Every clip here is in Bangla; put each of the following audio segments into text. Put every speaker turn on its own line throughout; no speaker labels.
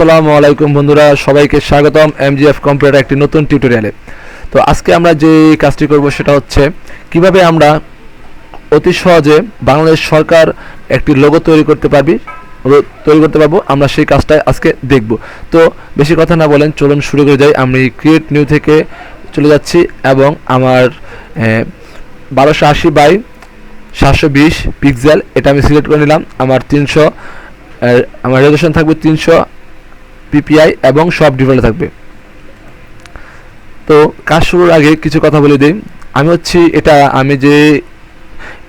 আসসালামু আলাইকুম বন্ধুরা, সবাইকে স্বাগতম এমজিএফ কম্পিউটার একটি নতুন টিউটোরিয়ালে। তো আজকে আমরা যে কাজটি করব সেটা হচ্ছে কিভাবে আমরা অতি সহজে বাংলাদেশ সরকার একটি লোগো তৈরি করতে পারবো। আমরা সেই কাজটা আজকে দেখব। তো বেশি কথা না বলেন চলুন শুরু করে যাই। আমি ক্রিয়েট নিউ থেকে চলে যাচ্ছি এবং আমার 1280 বাই 720 পিক্সেল এটা আমি সিলেক্ট করে নিলাম। আমার রেজোলিউশন থাকবে 300 পিপিআই এবং সব ডিফল্ট থাকবে। তো কাজ শুরুর আগে কিছু কথা বলে দিই। আমি যে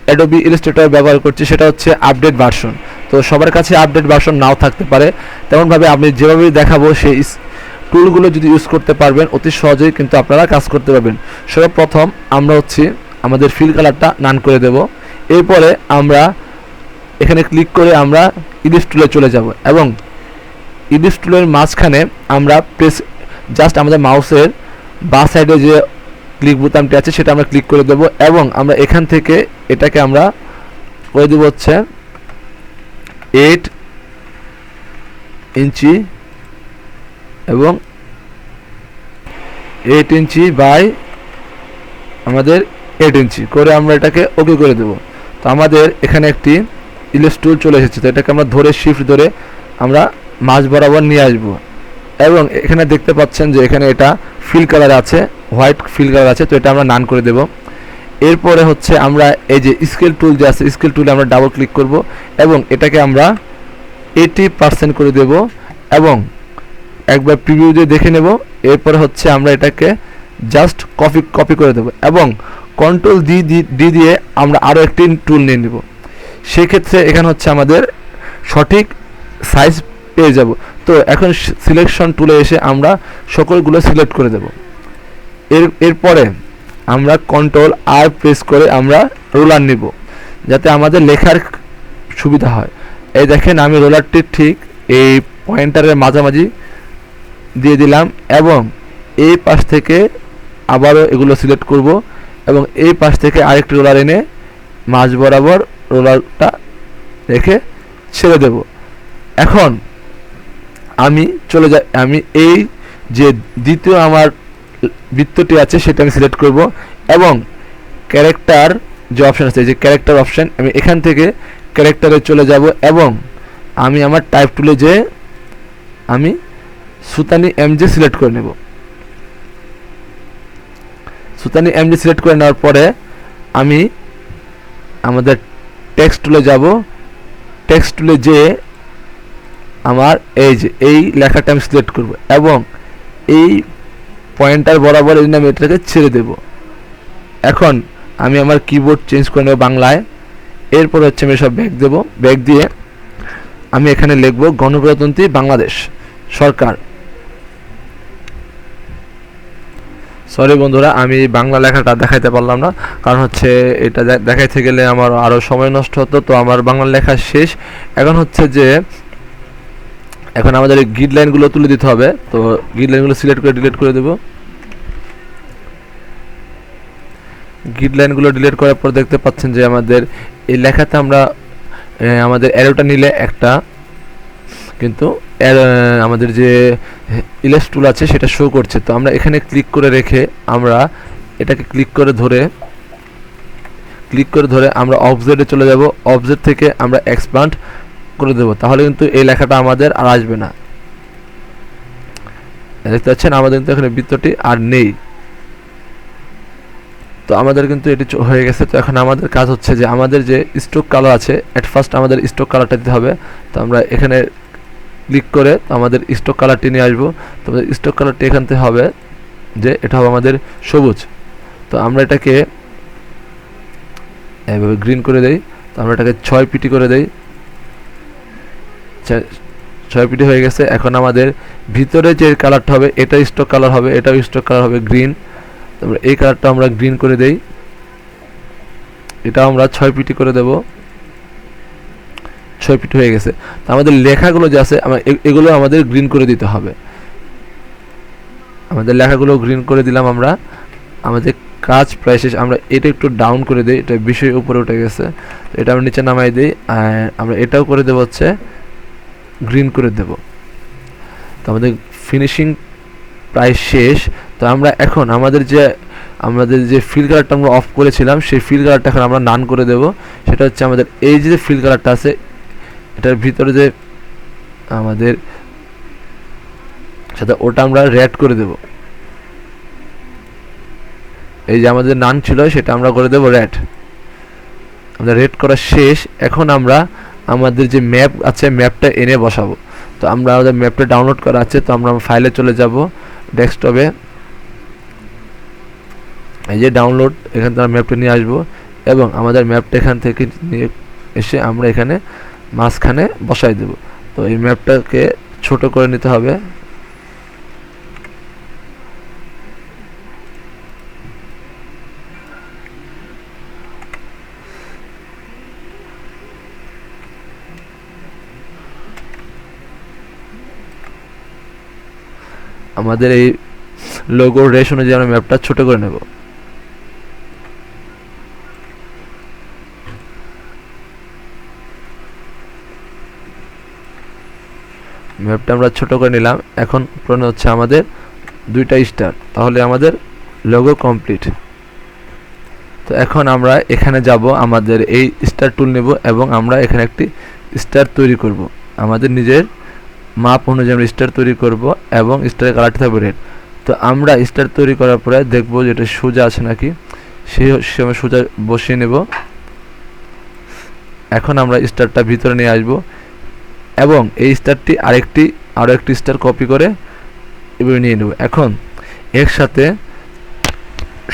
অ্যাডোবি ইলাস্ট্রেটর ব্যবহার করছি সেটা হচ্ছে আপডেট ভার্সন। তো সবার কাছে আপডেট ভার্সন নাও থাকতে পারে, তেমনভাবে আমি যেভাবে দেখাবো সেই টুলগুলো যদি ইউজ করতে পারবেন অতি সহজেই কিন্তু আপনারা কাজ করতে পারবেন। সর্বপ্রথম আমরা আমাদের ফিল কালারটা নান করে দেব। এরপরে আমরা এখানে ক্লিক করে আমরা ইলিপস টুলে চলে যাব এবং ইলিপস টুলের মাঝখানে আমরা জাস্ট আমাদের মাউসের বাঁ সাইডে যে ক্লিক বোতামটি আছে সেটা আমরা ক্লিক করে দেব এবং আমরা এখান থেকে এটাকে আমরা করে দেব হচ্ছে 8 ইঞ্চি এবং 8 ইঞ্চি বাই আমাদের 8 ইঞ্চি করে আমরা এটাকে ওকে করে দেব। তো আমাদের এখানে একটি ইলিপস টুল চলে এসেছে। তো এটাকে আমরা শিফট ধরে আমরা মাঝ বরাবর নিয়ে আসব এবং এখানে দেখতে পাচ্ছেন যে এখানে এটা ফিল কালার আছে, হোয়াইট ফিল কালার আছে। তো এটা আমরা নান করে দেব। এরপরে আমরা এই যে স্কেল টুল যে আছে স্কেল টুলে আমরা ডাবল ক্লিক করব এবং এটাকে আমরা 80% করে দেব এবং একবার প্রিভিউ দিয়ে দেখে নেব। এরপরে আমরা এটাকে জাস্ট কপি করে দেব এবং কন্ট্রোল ডি দিয়ে আমরা আরও একটি টুল নিয়ে নেব। সেক্ষেত্রে এখানে আমাদের সঠিক সাইজ পেয়ে যাব। তো এখন সিলেকশন টুলে এসে আমরা সকলগুলো সিলেক্ট করে দেব। এরপরে আমরা কন্ট্রোল আর প্রেস করে আমরা রোলার নিব যাতে আমাদের লেখার সুবিধা হয়। এই দেখেন আমি রোলারটি ঠিক এই পয়েন্টারের মাঝামাঝি দিয়ে দিলাম এবং এই পাশ থেকে আবারও এগুলো সিলেক্ট করব এবং এই পাশ থেকে আরেকটি রোলার এনে মাঝ বরাবর রোলারটা রেখে ছেড়ে দেব। এখন আমি এই যে দ্বিতীয় আমার বৃত্তটি আছে সেটা আমি সিলেক্ট করব এবং ক্যারেক্টার যে অপশন আছে যে ক্যারেক্টার অপশন আমি এখান থেকে ক্যারেক্টারে চলে যাব এবং আমি আমার টাইপ টুলে যে আমি সুতানি এমজে সিলেক্ট করে নেব। সুতানি এমজে সিলেক্ট করে নেওয়ার পরে আমি আমাদের টেক্সট টুলে যাব। টেক্সট টুলে যে আমার এই লেখাটা আমি সিলেক্ট করব এবং এই পয়েন্টার বরাবর এই আমি এটাকে ছেড়ে দেব। এখন আমি আমার কিবোর্ড চেঞ্জ করে নেব বাংলায়। এরপর আমি সব ব্যাক দিয়ে আমি এখানে লিখব গণপ্রজাতন্ত্রী বাংলাদেশ সরকার। সরি বন্ধুরা, আমি বাংলা লেখাটা দেখাইতে পারলাম না, কারণ এটা দেখাইতে গেলে আমার আরও সময় নষ্ট হতো। তো আমার বাংলা লেখা শেষ। এখন আমাদের এই গ্রিড লাইনগুলো তুলে দিতে হবে। তো গ্রিড লাইনগুলো সিলেক্ট করে ডিলিট করে দেব। গ্রিড লাইনগুলো ডিলিট করার পর দেখতে পাচ্ছেন যে আমাদের এই লেখাতে আমাদের অ্যারোটা নিলে একটা কিন্তু আমাদের যে ইলাস্ট টুল আছে সেটা শো করছে। তো আমরা এখানে ক্লিক করে রেখে আমরা এটাকে ক্লিক করে ধরে আমরা অবজেক্টে চলে যাব। অবজেক্ট থেকে আমরা এক্সপ্যান্ড করে দেব, তাহলে কিন্তু এই লেখাটা আমাদের আর আসবে না। দেখতে পাচ্ছেন আমাদের কিন্তু এখানে বৃত্তটি আর নেই। তো আমাদের কিন্তু এটি হয়ে গেছে। তো এখন আমাদের কাজ যে আমাদের যে স্ট্রোক কালার আছে এট ফার্স্ট আমাদের স্ট্রোক কালারটা দিতে হবে। তো আমরা এখানে ক্লিক করে আমাদের স্ট্রোক কালারটি নিয়ে আসবো। তো আমাদের স্ট্রোক কালারটি এখান থেকে হবে যে এটা হবে আমাদের সবুজ। তো আমরা এটাকে এভাবে গ্রিন করে দেই। তো আমরা এটাকে 6 পিটি করে দেই। 6 পিটি হয়ে গেছে। এখন আমাদের ভিতরে যে কালারটা হবে এটা স্ট্রোক কালার হবে, এটাও স্ট্রোক কালার হবে গ্রিন। তারপরে এই কালারটা আমরা গ্রিন করে দেই। এটা আমরা 6 পিটি করে দেব। 6 পিটি হয়ে গেছে। তো আমাদের লেখাগুলো যে আছে এগুলো আমাদের গ্রিন করে দিতে হবে। আমাদের লেখাগুলো গ্রিন করে দিলাম আমরা। আমাদের কাজ প্রায় শেষ। আমরা এটা একটু ডাউন করে দিই, এটা বিষয় উপরে উঠে গেছে। তো এটা আমরা নিচে নামাই দিই। আমরা এটাও করে দেব গ্রিন করে দেব। তো আমাদের ফিনিশিং প্রায় শেষ। তো আমরা এখন আমাদের যে ফিল কালারটা আমরা অফ করেছিলাম সেই ফিল কালারটা এখন আমরা নান করে দেব। সেটা হচ্ছে আমাদের এই যে ফিল কালারটা আছে এটার ভিতরে যে আমাদের সাথে ওটা আমরা রেড করে দেব। এই যে আমাদের নান ছিল সেটা আমরা করে দেব রেড। আমাদের রেড করা শেষ। এখন আমরা আমাদের যে ম্যাপ আছে ম্যাপটা এনে বসাবো। তো আমরা আমাদের ম্যাপটা ডাউনলোড করা আছে, তো আমরা ফাইলে চলে যাব, ডেস্কটপে এই যে ডাউনলোড, এখান থেকে ম্যাপটা নিয়ে আসবো এবং আমাদের ম্যাপটা এখান থেকে নিয়ে এসে আমরা এখানে মাঝখানে বসাই দেব। তো এই ম্যাপটাকে ছোট করে নিতে হবে। আমাদের এই লোগোর রেশ অনুযায়ী আমরা ম্যাপটা ছোট করে নেব। ম্যাপটা আমরা ছোট করে নিলাম। এখন প্রয়োজন হচ্ছে আমাদের 2টা স্টার, তাহলে আমাদের লোগো কমপ্লিট। তো এখন আমরা এখানে যাব, আমাদের এই স্টার টুল নেব এবং আমরা এখানে একটি স্টার তৈরি করব। আমাদের নিজের মাপ অনুযায়ী আমরা স্টার তৈরি করব এবং স্টারের কালারটা থাকবে রেড। তো আমরা স্টার তৈরি করার পরে দেখব যে এটা সোজা আছে নাকি, সেই সময় সোজা বসিয়ে নেব। এখন আমরা স্টারটা ভিতরে নিয়ে আসব এবং এই স্টারটি আরও একটি স্টার কপি করে এভাবে নিয়ে নেব। এখন একসাথে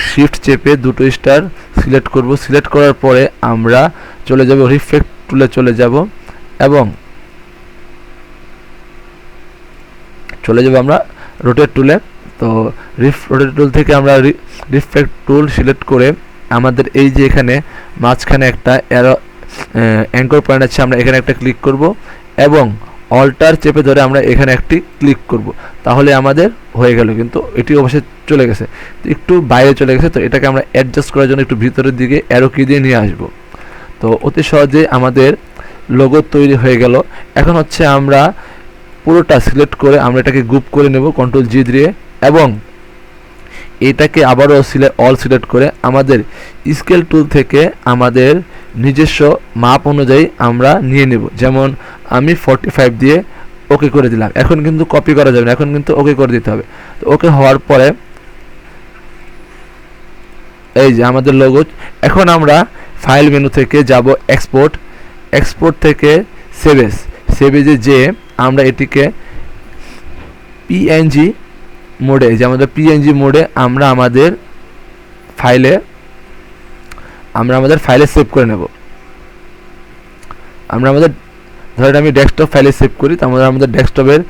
শিফট চেপে দুটো স্টার সিলেক্ট করব। সিলেক্ট করার পরে আমরা চলে যাব রিফ্লেক্ট টুলে চলে যাব এবং চলে যাব আমরা রোটেট টুলে। তো রোটেট টুল থেকে আমরা রিফ্লেক্ট টুল সিলেক্ট করে আমাদের এই যে এখানে মাঝখানে একটা অ্যাঙ্কর পয়েন্ট আছে, আমরা এখানে একটা ক্লিক করব এবং অল্টার চেপে ধরে আমরা এখানে একটি ক্লিক করব। তাহলে আমাদের হয়ে গেল, কিন্তু এটি অবশ্যই চলে গেছে, একটু বাইরে চলে গেছে। তো এটাকে আমরা অ্যাডজাস্ট করার জন্য একটু ভিতরের দিকে অ্যারো কি দিয়ে নিয়ে আসব। তো অতি সহজে আমাদের লোগো তৈরি হয়ে গেল। এখন হচ্ছে আমরা পুরোটা সিলেক্ট করে আমরা এটাকে গ্রুপ করে নেব কন্ট্রোল জি দিয়ে এবং এটাকে আবারও অল সিলেক্ট করে আমাদের স্কেল টুল থেকে আমাদের নিজস্ব মাপ অনুযায়ী আমরা নিয়ে নেব। যেমন আমি 45 দিয়ে ওকে করে দিলাম। এখন কিন্তু কপি করা যাবে না, এখন কিন্তু ওকে করে দিতে হবে। তো ওকে হওয়ার পরে এই যে আমাদের লোগো। এখন আমরা ফাইল মেনু থেকে যাব এক্সপোর্ট থেকে সেভেজে যে আমরা এটিকে পিএনজি মোডে, যে আমাদের পিএনজি মোডে আমরা আমাদের ফাইলে সেভ করে নেব। আমরা আমাদের ধরেন আমি ডেস্কটপ ফাইলে সেভ করি, তো আমাদের ডেস্কটপের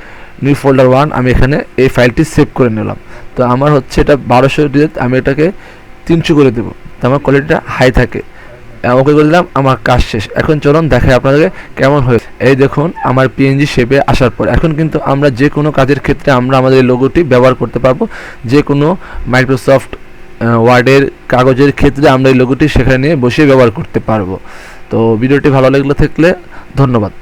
নিউ ফোল্ডার 1 আমি এখানে এই ফাইলটি সেভ করে নিলাম। তো আমার হচ্ছে এটা 1200 দিয়ে আমি এটাকে 300 করে দেবো, তো আমার কোয়ালিটিটা হাই থাকে। ওকে করে দিলাম, আমার কাজ শেষ। এখন চলুন দেখাই আপনাদেরকে কেমন হয়েছে। এই দেখুন আমার পিএনজি শেপে আসার পর এখন কিন্তু আমরা যে কোনো কাজের ক্ষেত্রে আমরা আমাদের এই লোগোটি ব্যবহার করতে পারবো। যে কোনো মাইক্রোসফট ওয়ার্ডের কাগজের ক্ষেত্রে আমরা এই লোগোটি সেখানে নিয়ে বসে ব্যবহার করতে পারবো। তো ভিডিওটি ভালো লাগলে থাকলে ধন্যবাদ।